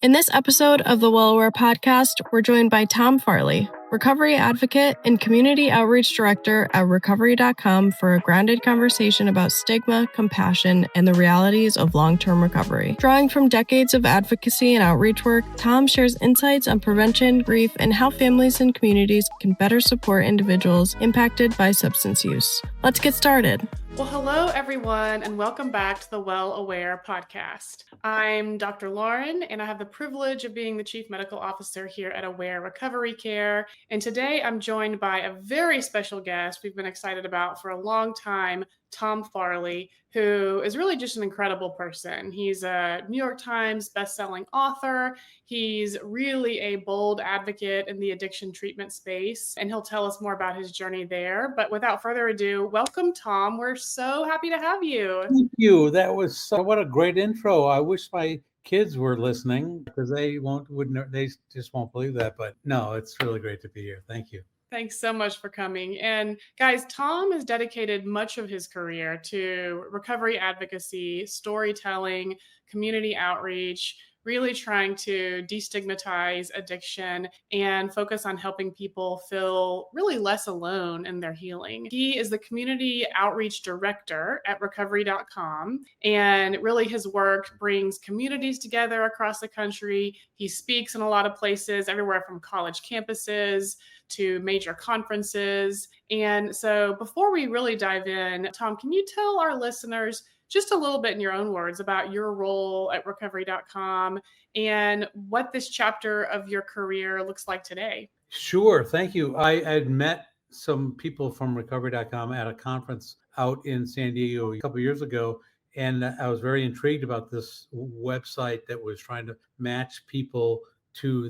In this episode of the Well Aware podcast, we're joined by Tom Farley, recovery advocate and community outreach director at recovery.com for a grounded conversation about stigma, compassion, and the realities of long-term recovery. Drawing from decades of advocacy and outreach work, Tom shares insights on prevention, grief, and how families and communities can better support individuals impacted by substance use. Let's get started. Well, hello, everyone, and welcome back to the Well Aware podcast. I'm Dr. Lauren, and I have the privilege of being the Chief Medical Officer here at Aware Recovery Care. And today I'm joined by a very special guest we've been excited about for a long time, Tom Farley, who is really just an incredible person. He's a New York Times bestselling author. He's really a bold advocate in the addiction treatment space, and he'll tell us more about his journey there. But without further ado, welcome, Tom. We're so happy to have you. Thank you. That was what a great intro. I wish my kids were listening because they just won't believe that. But no, it's really great to be here. Thank you. Thanks so much for coming. And guys, Tom has dedicated much of his career to recovery advocacy, storytelling, community outreach, really trying to destigmatize addiction and focus on helping people feel really less alone in their healing. He is the community outreach director at recovery.com, and really his work brings communities together across the country. He speaks in a lot of places, everywhere from college campuses to major conferences. And so before we really dive in, Tom, can you tell our listeners just a little bit in your own words about your role at recovery.com and what this chapter of your career looks like today? Sure. Thank you. I had met some people from recovery.com at a conference out in San Diego a couple of years ago. And I was very intrigued about this website that was trying to match people to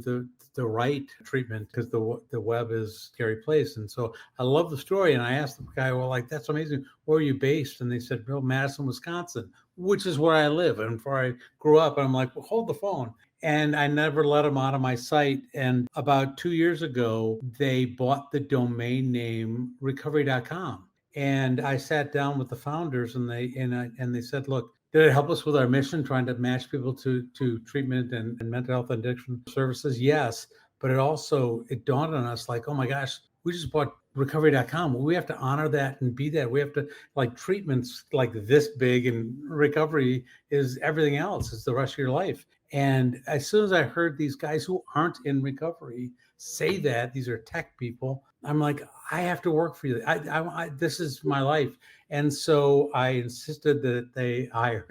the right treatment, because the web is a scary place. And so I love the story. And I asked the guy, well, like, that's amazing. Where are you based? And they said, well, Madison, Wisconsin, which is where I live and where I grew up. And I'm like, well, hold the phone. And I never let them out of my sight. And about 2 years ago, they bought the domain name recovery.com. And I sat down with the founders and they said, look, did it help us with our mission, trying to match people to treatment and mental health and addiction services? Yes. But it dawned on us like, oh my gosh, we just bought recovery.com. We have to honor that and be that. We have to, like, treatments like this big, and recovery is everything else. It's the rest of your life. And as soon as I heard these guys who aren't in recovery say that, these are tech people, I'm like, I have to work for you. This is my life. And so I insisted that they hire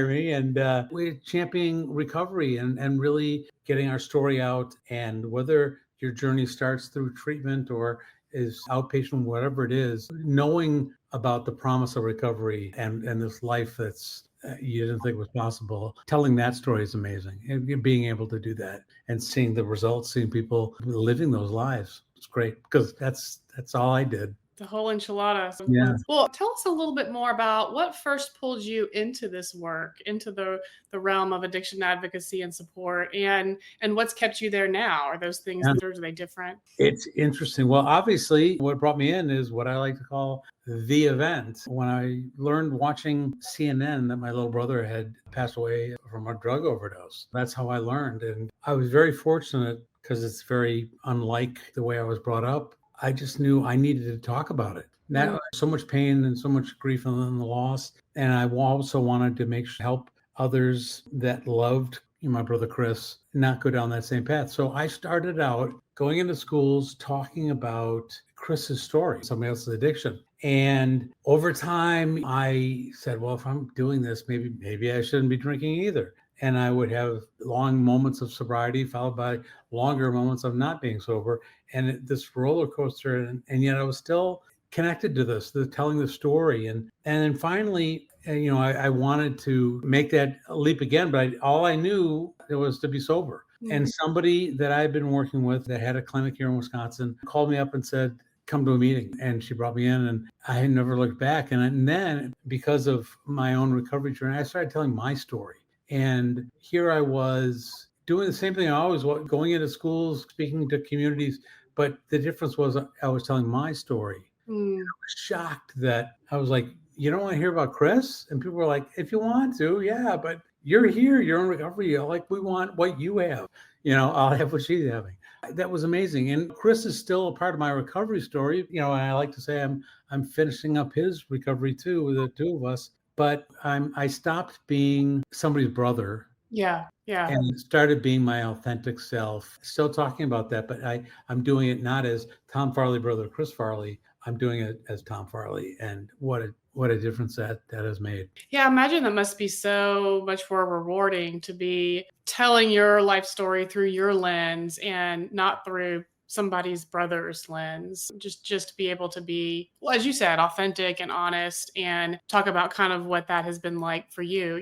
me, and we're championing recovery and really getting our story out. And whether your journey starts through treatment or is outpatient, whatever it is, knowing about the promise of recovery and this life that's you didn't think was possible, telling that story is amazing. And being able to do that and seeing the results, seeing people living those lives, it's great, because that's all I did. The whole enchilada. Yeah. Well, tell us a little bit more about what first pulled you into this work, into the realm of addiction advocacy and support, and what's kept you there now? Are those things, or are they different? It's interesting. Well, obviously, what brought me in is what I like to call the event. When I learned watching CNN that my little brother had passed away from a drug overdose, that's how I learned. And I was very fortunate, because it's very unlike the way I was brought up. I just knew I needed to talk about it. Now, so much pain and so much grief and the loss. And I also wanted to help others that loved my brother Chris not go down that same path. So I started out going into schools, talking about Chris's story, somebody else's addiction. And over time, I said, well, if I'm doing this, maybe I shouldn't be drinking either. And I would have long moments of sobriety followed by longer moments of not being sober. And this roller coaster, and yet I was still connected to this, telling the story. And then finally, I wanted to make that leap again, but all I knew it was to be sober. Mm-hmm. And somebody that I've been working with that had a clinic here in Wisconsin called me up and said, come to a meeting. And she brought me in, and I had never looked back. And then, because of my own recovery journey, I started telling my story. And here I was doing the same thing I always was, going into schools, speaking to communities. But the difference was I was telling my story. I was shocked that I was like, you don't want to hear about Chris? And people were like, if you want to, yeah, but you're here, you're in recovery. Like, we want what you have. I'll have what she's having. That was amazing. And Chris is still a part of my recovery story. And I like to say I'm finishing up his recovery too, with the two of us. But I stopped being somebody's brother. Yeah. And started being my authentic self. Still talking about that, but I'm doing it not as Tom Farley, brother Chris Farley. I'm doing it as Tom Farley, and what a difference that has made. Yeah, I imagine that must be so much more rewarding to be telling your life story through your lens and not through somebody's brother's lens. Just to be able to be, well, as you said, authentic and honest, and talk about kind of what that has been like for you.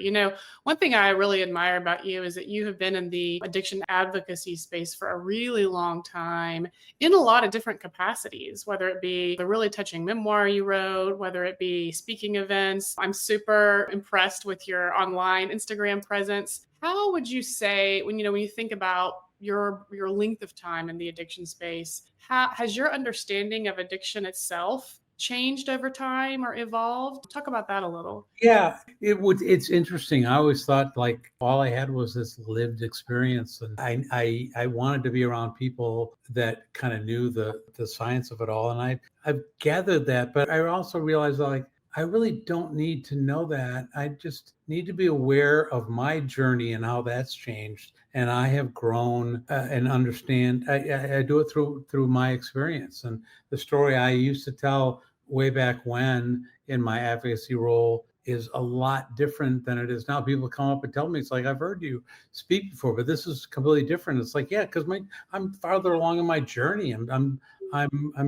One thing I really admire about you is that you have been in the addiction advocacy space for a really long time in a lot of different capacities, whether it be the really touching memoir you wrote, whether it be speaking events. I'm super impressed with your online Instagram presence. How would you say, when you think about your length of time in the addiction space, how has your understanding of addiction itself changed over time or evolved? Talk about that a little. Yeah, it's interesting. I always thought like all I had was this lived experience, and I wanted to be around people that kind of knew the science of it all. And I've gathered that, but I also realized like I really don't need to know that. I just need to be aware of my journey and how that's changed. And I have grown and understand. I do it through my experience, and the story I used to tell way back when in my advocacy role is a lot different than it is now. People come up and tell me, it's like, I've heard you speak before, but this is completely different. It's like, yeah, because I'm farther along in my journey. I'm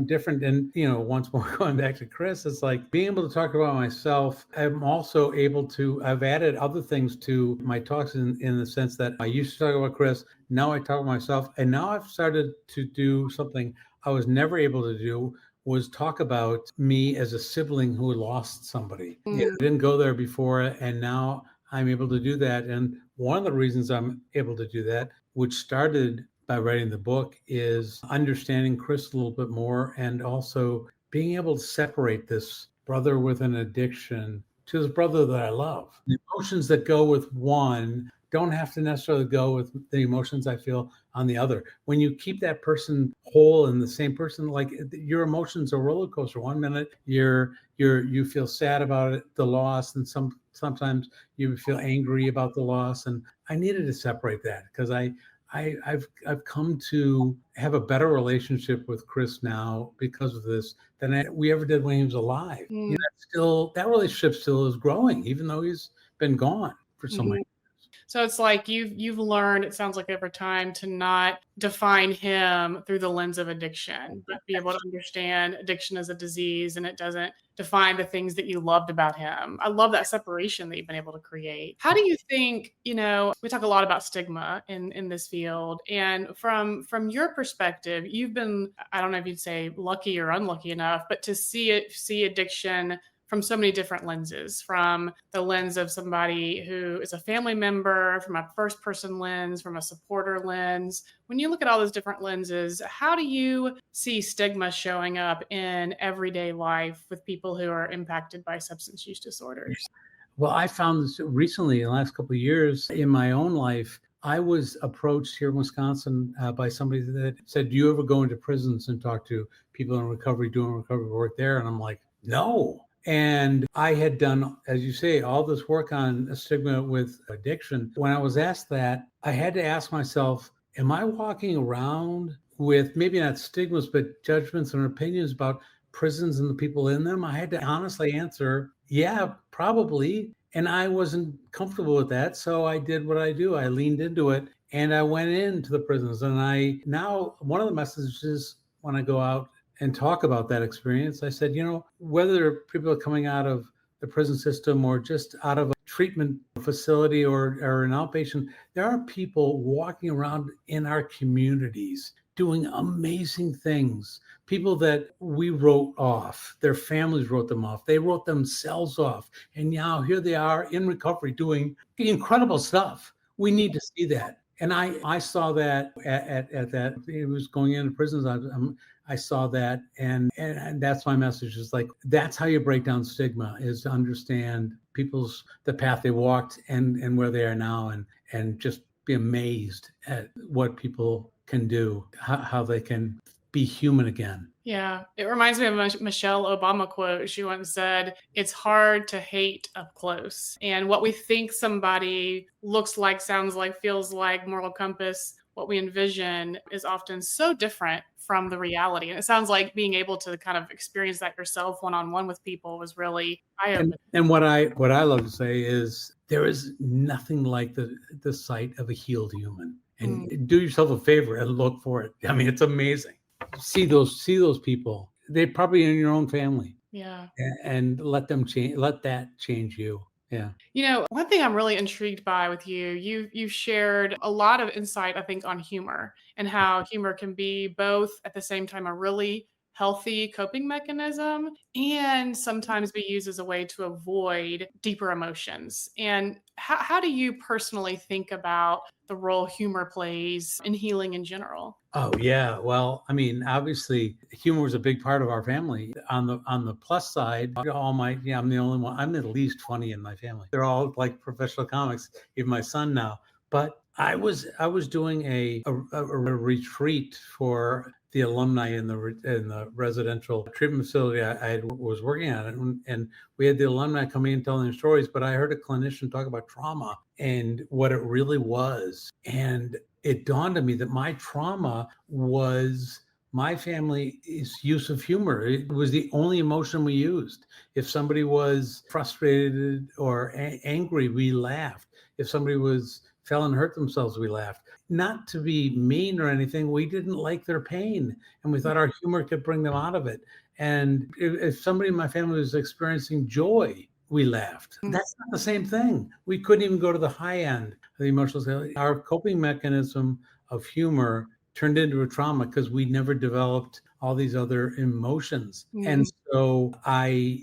different. And, once more going back to Chris, it's like being able to talk about myself. I'm also able to, I've added other things to my talks in the sense that I used to talk about Chris. Now I talk about myself. And now I've started to do something I was never able to do, was talk about me as a sibling who lost somebody. Yeah, I didn't go there before, and now I'm able to do that. And one of the reasons I'm able to do that, which started by writing the book, is understanding Chris a little bit more, and also being able to separate this brother with an addiction to this brother that I love. The emotions that go with one don't have to necessarily go with the emotions I feel on the other. When you keep that person whole and the same person, like your emotions are roller coaster. One minute you feel sad about it, the loss, and sometimes you feel angry about the loss. And I needed to separate that because I've come to have a better relationship with Chris now because of this than we ever did when he was alive. That relationship still is growing, even though he's been gone for so many. So it's like you've learned, it sounds like over time, to not define him through the lens of addiction, but be able to understand addiction as a disease, and it doesn't define the things that you loved about him. I love that separation that you've been able to create. How do you think, we talk a lot about stigma in this field, and from your perspective, you've been, I don't know if you'd say lucky or unlucky enough, but to see addiction from so many different lenses, from the lens of somebody who is a family member, from a first person lens, from a supporter lens. When you look at all those different lenses, how do you see stigma showing up in everyday life with people who are impacted by substance use disorders? Well, I found this recently in the last couple of years in my own life. I was approached here in Wisconsin by somebody that said, do you ever go into prisons and talk to people in recovery, doing recovery work there? And I'm like, no. And I had done, as you say, all this work on stigma with addiction. When I was asked that, I had to ask myself, am I walking around with maybe not stigmas, but judgments and opinions about prisons and the people in them? I had to honestly answer, yeah, probably. And I wasn't comfortable with that. So I did what I do. I leaned into it and I went into the prisons. And now one of the messages when I go out and talk about that experience, I said, whether people are coming out of the prison system or just out of a treatment facility or an outpatient, there are people walking around in our communities doing amazing things. People that we wrote off, their families wrote them off. They wrote themselves off. And now here they are in recovery doing incredible stuff. We need to see that. And I saw that at that, it was going into prisons. I saw that. And that's my message, is like, that's how you break down stigma, is to understand the path they walked and where they are now, and just be amazed at what people can do, how they can be human again. Yeah, it reminds me of a Michelle Obama quote. She once said, "It's hard to hate up close." And what we think somebody looks like, sounds like, feels like, moral compass, what we envision is often so different from the reality. And it sounds like being able to kind of experience that yourself one-on-one with people was really eye-opening. And what I love to say is there is nothing like the sight of a healed human. And do yourself a favor and look for it. I mean, it's amazing. See those people. They're probably in your own family. Yeah. And let that change you. Yeah. You know, one thing I'm really intrigued by with you shared a lot of insight, I think, on humor and how humor can be both at the same time a really healthy coping mechanism and sometimes be used as a way to avoid deeper emotions. And how do you personally think about the role humor plays in healing in general? Oh yeah. Well, I mean, obviously humor is a big part of our family. On the plus side, I'm the only one. I'm the least funny in my family. They're all like professional comics, even my son now. But I was doing a retreat for the alumni in the residential treatment facility I was working at, and we had the alumni coming in telling their stories. But I heard a clinician talk about trauma and what it really was, and it dawned on me that my trauma was my family's use of humor. It was the only emotion we used. If somebody was frustrated or angry, we laughed. If somebody fell and hurt themselves, we laughed. Not to be mean or anything, we didn't like their pain, and we thought our humor could bring them out of it. And if somebody in my family was experiencing joy, we laughed. That's not the same thing. We couldn't even go to the high end of the emotional scale. Our coping mechanism of humor turned into a trauma because we never developed all these other emotions. And so I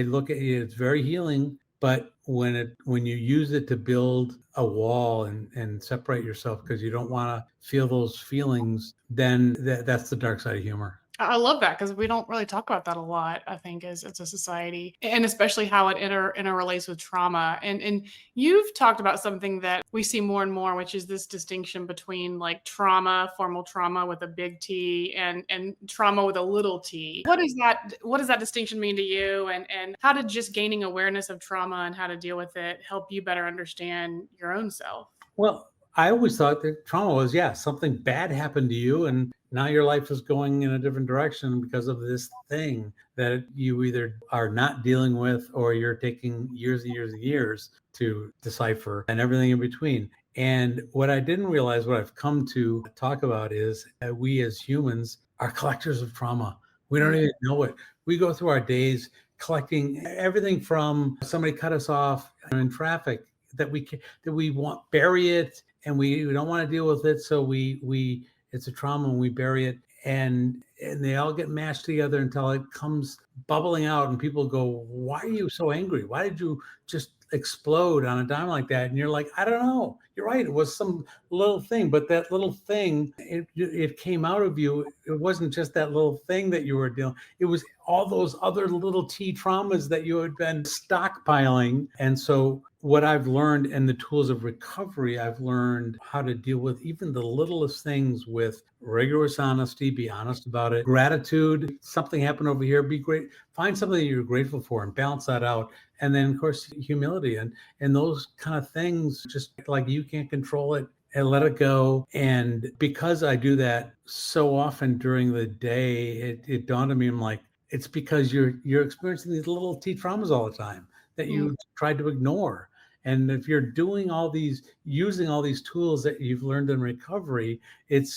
look at it, it's very healing, but when you use it to build a wall and separate yourself because you don't want to feel those feelings, then that's the dark side of humor. I love that because we don't really talk about that a lot, I think, as a society, and especially how it interrelates with trauma. And you've talked about something that we see more and more, which is this distinction between like trauma, formal trauma with a big T, and trauma with a little t. What does that distinction mean to you? And how did just gaining awareness of trauma and how to deal with it help you better understand your own self? Well, I always thought that trauma was, something bad happened to you, and now your life is going in a different direction because of this thing that you either are not dealing with or you're taking years and years and years to decipher, and everything in between. And what I didn't realize, what I've come to talk about, is that we as humans are collectors of trauma. We don't even know it. We go through our days collecting everything from somebody cut us off in traffic that we want, bury it, and we don't want to deal with it, so we it's a trauma and we bury it, and they all get mashed together until it comes bubbling out, and people go, "Why are you so angry? Why did you just explode on a dime like that?" And you're like, "I don't know. You're right. It was some little thing, but that little thing, it came out of you. It wasn't just that little thing that you were dealing. It was all those other little T traumas that you had been stockpiling." And so what I've learned in the tools of recovery, I've learned how to deal with even the littlest things with rigorous honesty, be honest about it, gratitude. Something happened over here, be great. Find something that you're grateful for and balance that out. And then, of course, humility and those kind of things, just like you can't control it, and let it go. And because I do that so often during the day, it dawned on me, I'm like, it's because you're experiencing these little T traumas all the time that you tried to ignore. And if you're using all these tools that you've learned in recovery, it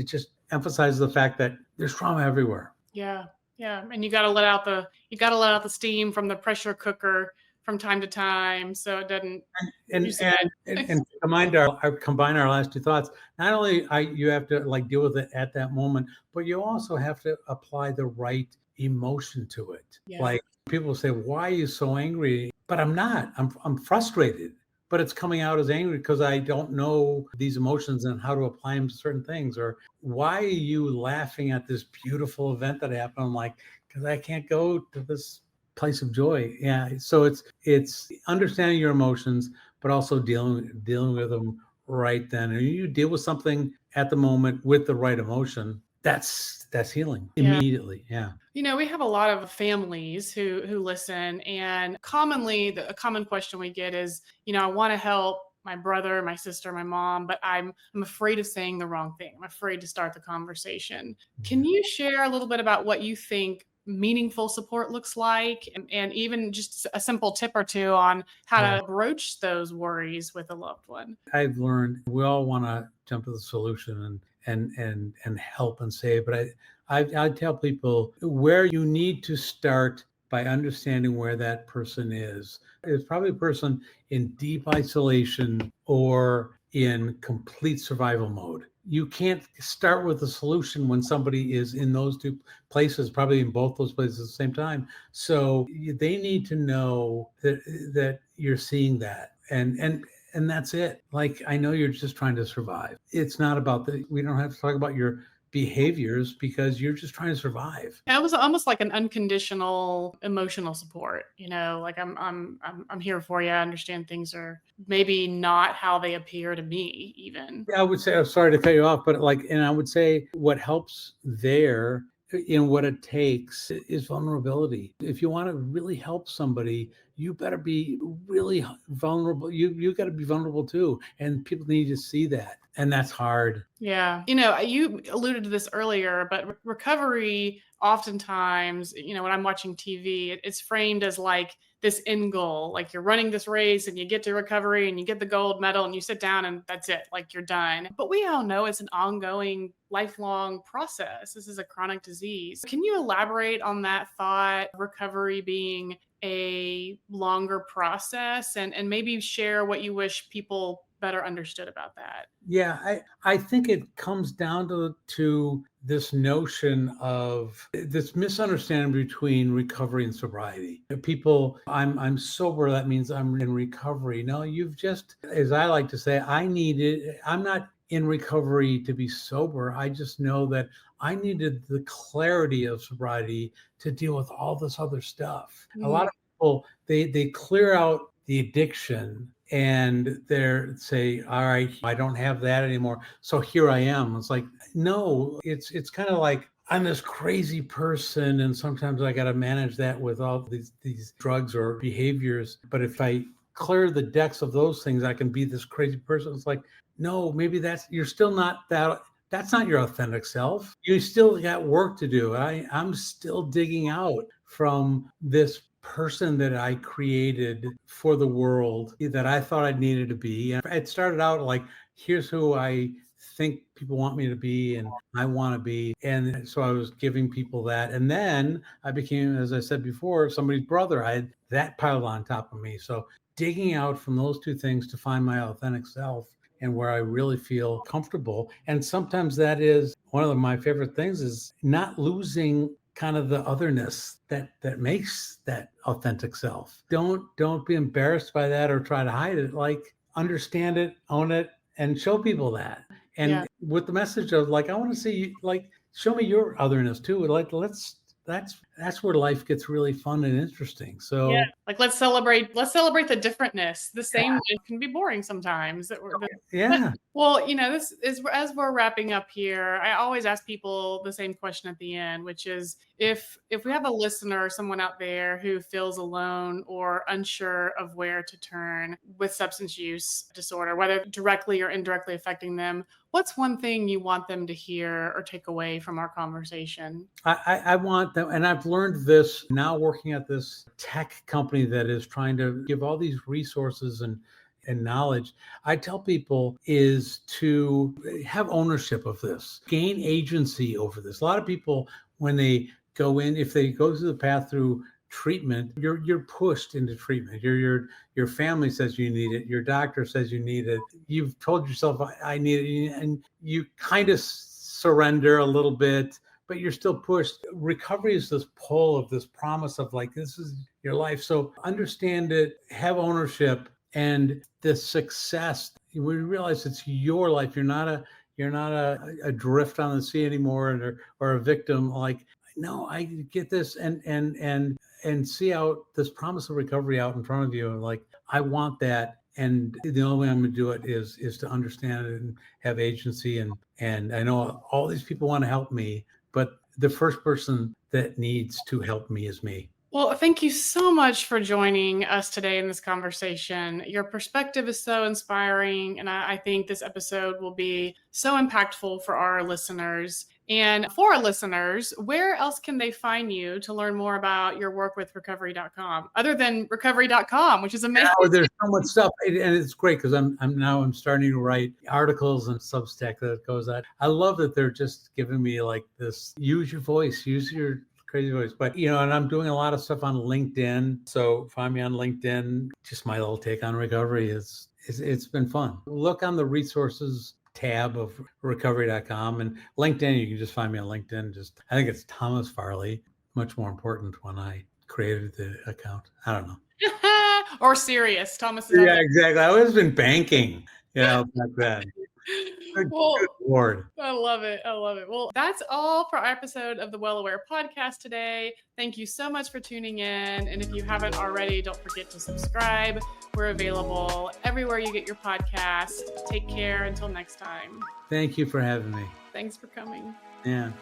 just emphasizes the fact that there's trauma everywhere. Yeah. Yeah. And you got to let out the steam from the pressure cooker from time to time, so it doesn't. And combine our last two thoughts. Not only you have to like deal with it at that moment, but you also have to apply the right emotion to it. Yeah. Like people say, "Why are you so angry?" But I'm not. I'm frustrated. But it's coming out as angry because I don't know these emotions and how to apply them to certain things. Or why are you laughing at this beautiful event that happened? I'm like, because I can't go to this place of joy. Yeah. So it's understanding your emotions, but also dealing with them right then. And you deal with something at the moment with the right emotion. That's healing immediately. Yeah. We have a lot of families who listen, and commonly a common question we get is, I want to help my brother, my sister, my mom, but I'm afraid of saying the wrong thing. I'm afraid to start the conversation. Can you share a little bit about what you think meaningful support looks like, and even just a simple tip or two on how to broach those worries with a loved one? I've learned we all want to jump to the solution and help and save, but I tell people where you need to start by understanding where that person is. It's probably a person in deep isolation or in complete survival mode. You can't start with a solution when somebody is in those two places, probably in both those places at the same time. So they need to know that you're seeing that, and that's it. Like, I know you're just trying to survive. It's not about we don't have to talk about your behaviors because you're just trying to survive. It was almost like an unconditional emotional support, like I'm here for you. I understand things are maybe not how they appear to me even. I would say, I'm sorry to cut you off, but and I would say what helps there in what it takes is vulnerability. If you want to really help somebody, you better be really vulnerable. You got to be vulnerable too. And people need to see that. And that's hard. Yeah. You alluded to this earlier, but recovery oftentimes, when I'm watching TV, it's framed as like this end goal, like you're running this race and you get to recovery and you get the gold medal and you sit down and that's it, like you're done. But we all know it's an ongoing, lifelong process. This is a chronic disease. Can you elaborate on that thought, recovery being a longer process, and maybe share what you wish people better understood about that? Yeah, I think it comes down to this notion of this misunderstanding between recovery and sobriety. People, I'm sober, that means I'm in recovery. No, you've just, as I like to say, I'm not in recovery to be sober. I just know that I needed the clarity of sobriety to deal with all this other stuff. A lot of people, they clear out the addiction and they're say, all right, I don't have that anymore, so here I am. It's like, no, it's kind of like I'm this crazy person and sometimes I got to manage that with all these drugs or behaviors. But if I clear the decks of those things, I can be this crazy person. It's like, no, maybe you're still not that. That's not your authentic self. You still got work to do. I'm still digging out from this person that I created for the world that I thought I needed to be. And it started out like, here's who I think people want me to be and I want to be. And so I was giving people that. And then I became, as I said before, somebody's brother. I had that piled on top of me. So digging out from those two things to find my authentic self and where I really feel comfortable. And sometimes that is one of my favorite things, is not losing kind of the otherness that makes that authentic self. Don't be embarrassed by that or try to hide it. Like, understand it, own it, and show people that. And with the message of like, I want to see you, like, show me your otherness too. Like, that's where life gets really fun and interesting. So like let's celebrate the differentness. The same can be boring sometimes. Well, this is, as we're wrapping up here, I always ask people the same question at the end, which is if we have a listener, someone out there who feels alone or unsure of where to turn with substance use disorder, whether directly or indirectly affecting them, what's one thing you want them to hear or take away from our conversation? I want them, and I've learned this now working at this tech company that is trying to give all these resources and knowledge. I tell people is to have ownership of this, gain agency over this. A lot of people, when they go in, if they go through the path through treatment, you're pushed into treatment. Your family says you need it. Your doctor says you need it. You've told yourself I need it, and you kind of surrender a little bit, but you're still pushed. Recovery is this pull of this promise of like, this is your life. So understand it, have ownership, and the success. We realize it's your life. You're not a drift on the sea anymore, or a victim. Like, no, I get this, and and see out this promise of recovery out in front of you. And like, I want that. And the only way I'm going to do it is to understand it and have agency. And I know all these people want to help me, but the first person that needs to help me is me. Well, thank you so much for joining us today in this conversation. Your perspective is so inspiring, and I think this episode will be so impactful for our listeners. And for our listeners, where else can they find you to learn more about your work with recovery.com, other than recovery.com, which is amazing? Oh, there's so much stuff, and it's great because I'm starting to write articles and Substack that goes out. I love that they're just giving me like this, use your voice, use your crazy voice. But, and I'm doing a lot of stuff on LinkedIn. So find me on LinkedIn. Just my little take on recovery it's been fun. Look on the resources tab of recovery.com, and LinkedIn. You can just find me on LinkedIn. I think it's Thomas Farley. Much more important when I created the account. I don't know. Or serious, Thomas. Yeah, exactly. I was in banking, back then. Good Lord. I love it. Well, that's all for our episode of the Well Aware podcast today. Thank you so much for tuning in. And if you haven't already, don't forget to subscribe. We're available everywhere you get your podcast. Take care until next time. Thank you for having me. Thanks for coming. Yeah.